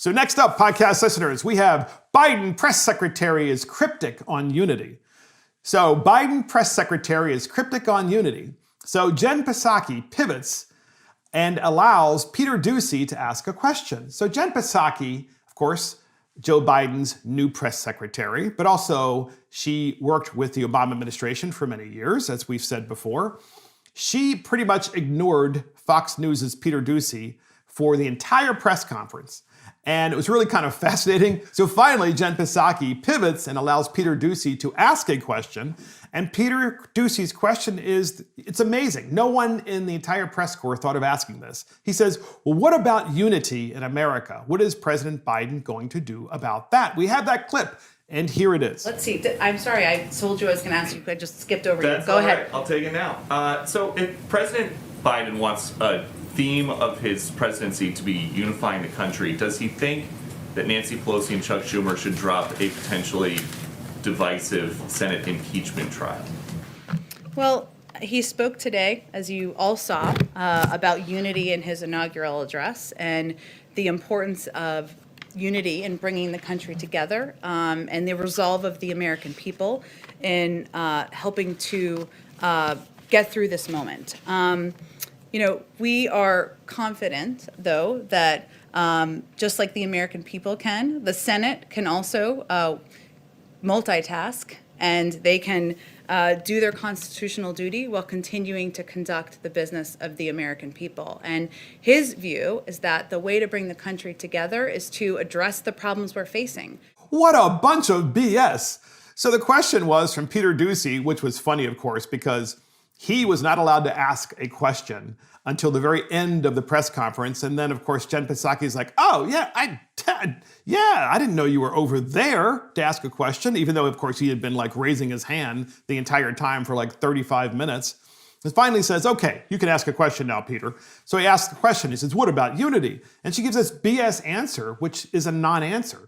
So next up, podcast listeners, we have Biden press secretary is cryptic on unity. So Biden press secretary is cryptic on unity. So Jen Psaki pivots and allows Peter Doocy to ask a question. So Jen Psaki, of course, Joe Biden's new press secretary, but also she worked with the Obama administration for many years, as we've said before. She pretty much ignored Fox News' Peter Doocy for the entire press conference. And it was really kind of fascinating. So finally, Jen Psaki pivots and allows Peter Doocy to ask a question. And Peter Doocy's question is, it's amazing. No one in the entire press corps thought of asking this. He says, well, what about unity in America? What is President Biden going to do about that? We have that clip, and here it is. Let's see. I'm sorry, I told you I was going to ask you. I just skipped over you. Go ahead. I'll take it now. So if President Biden wants a theme of his presidency to be unifying the country, does he think that Nancy Pelosi and Chuck Schumer should drop a potentially divisive Senate impeachment trial? Well, he spoke today, as you all saw, about unity in his inaugural address and the importance of unity in bringing the country together, and the resolve of the American people in helping to get through this moment. We are confident, though, that just like the American people can, the Senate can also multitask, and they can do their constitutional duty while continuing to conduct the business of the American people. And his view is that the way to bring the country together is to address the problems we're facing. What a bunch of BS. So the question was from Peter Doocy, which was funny, of course, because he was not allowed to ask a question until the very end of the press conference. And then, of course, Jen Psaki is like, oh, I didn't know you were over there to ask a question, even though, of course, he had been like raising his hand the entire time for like 35 minutes. And finally says, okay, you can ask a question now, Peter. So he asks the question. He says, what about unity? And she gives this BS answer, which is a non-answer.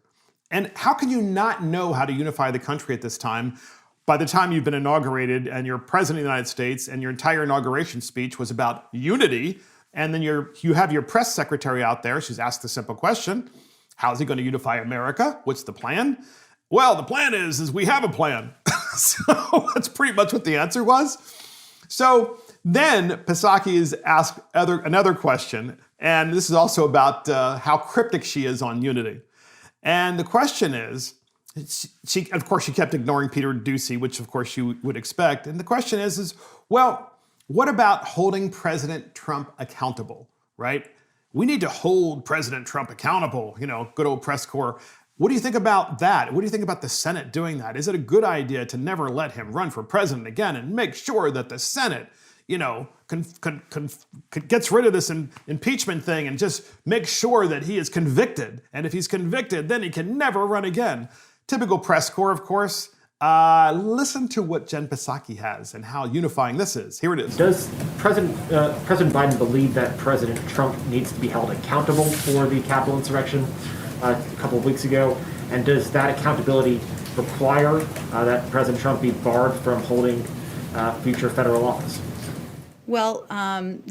And how can you not know how to unify the country at this time? By the time you've been inaugurated and you're president of the United States and your entire inauguration speech was about unity, and then you have your press secretary out there, she's asked the simple question, how's he going to unify America? What's the plan? Well, the plan is we have a plan. So that's pretty much what the answer was. So then Psaki is asked another question, and this is also about how cryptic she is on unity. And the question is, she kept ignoring Peter Doocy, which of course you would expect. And the question is, well, what about holding President Trump accountable, right? We need to hold President Trump accountable, good old press corps. What do you think about that? What do you think about the Senate doing that? Is it a good idea to never let him run for president again and make sure that the Senate, gets rid of this impeachment thing and just make sure that he is convicted? And if he's convicted, then he can never run again. Typical press corps, of course. Listen to what Jen Psaki has and how unifying this is. Here it is. Does President Biden believe that President Trump needs to be held accountable for the Capitol insurrection a couple of weeks ago? And does that accountability require that President Trump be barred from holding future federal office? Well,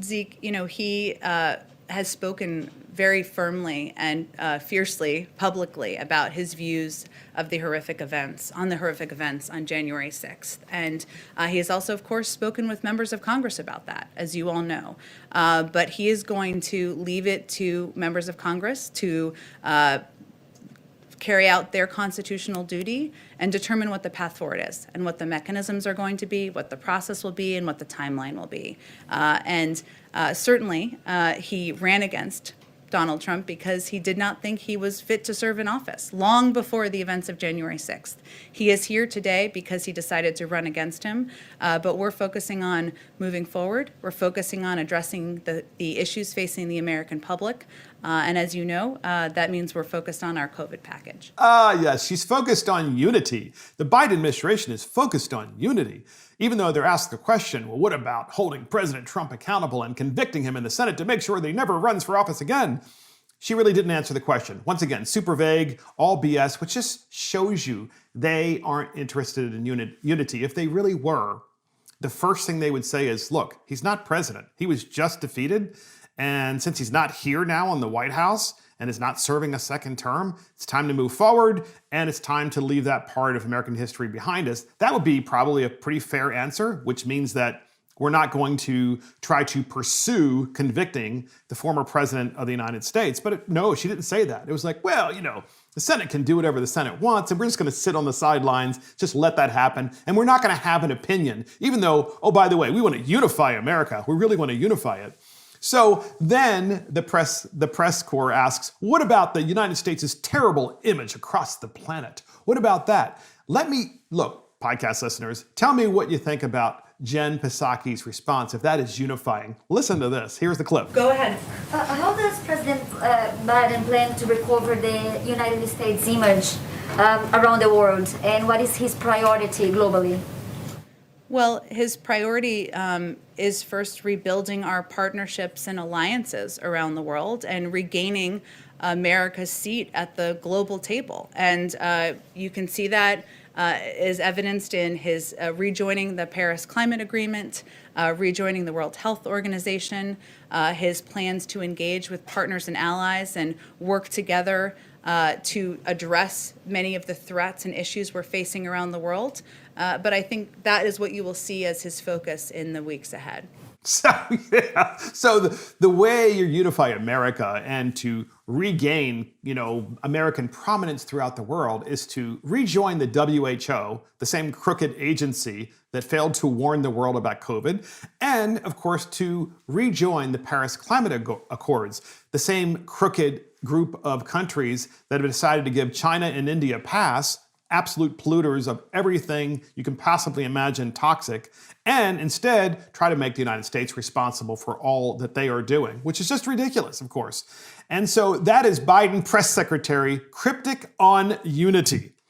Zeke, he has spoken very firmly and fiercely publicly about his views of the horrific events on January 6th. And he has also, of course, spoken with members of Congress about that, as you all know. But he is going to leave it to members of Congress to carry out their constitutional duty and determine what the path forward is and what the mechanisms are going to be, what the process will be, and what the timeline will be. Certainly, he ran against Donald Trump because he did not think he was fit to serve in office long before the events of January 6th. He is here today because he decided to run against him, but we're focusing on moving forward. We're focusing on addressing the issues facing the American public. And as you know, that means we're focused on our COVID package. Yes, she's focused on unity. The Biden administration is focused on unity. Even though they're asked the question, well, what about holding President Trump accountable and convicting him in the Senate to make sure that he never runs for office again? She really didn't answer the question. Once again, super vague, all BS, which just shows you they aren't interested in unity. If they really were, the first thing they would say is, look, he's not president. He was just defeated. And since he's not here now in the White House, and is not serving a second term. It's time to move forward, and it's time to leave that part of American history behind us. That would be probably a pretty fair answer, which means that we're not going to try to pursue convicting the former president of the United States. But no, she didn't say that. It was like, well, the Senate can do whatever the Senate wants, and we're just going to sit on the sidelines, just let that happen, and we're not going to have an opinion, even though, oh, by the way, we want to unify America. We really want to unify it. So then the press corps asks, what about the United States' terrible image across the planet? What about that? Look, podcast listeners, tell me what you think about Jen Psaki's response, if that is unifying. Listen to this. Here's the clip. Go ahead. How does President Biden plan to recover the United States image around the world, and what is his priority globally? Well, his priority is first rebuilding our partnerships and alliances around the world and regaining America's seat at the global table. And you can see that is evidenced in his rejoining the Paris Climate Agreement, rejoining the World Health Organization, his plans to engage with partners and allies and work together to address many of the threats and issues we're facing around the world. But I think that is what you will see as his focus in the weeks ahead. So the way you unify America and to regain, American prominence throughout the world is to rejoin the WHO, the same crooked agency that failed to warn the world about COVID, and of course to rejoin the Paris Climate Accords, the same crooked group of countries that have decided to give China and India a pass, absolute polluters of everything you can possibly imagine toxic, and instead try to make the United States responsible for all that they are doing, which is just ridiculous, of course. And so that is Biden Press Secretary Cryptic on unity.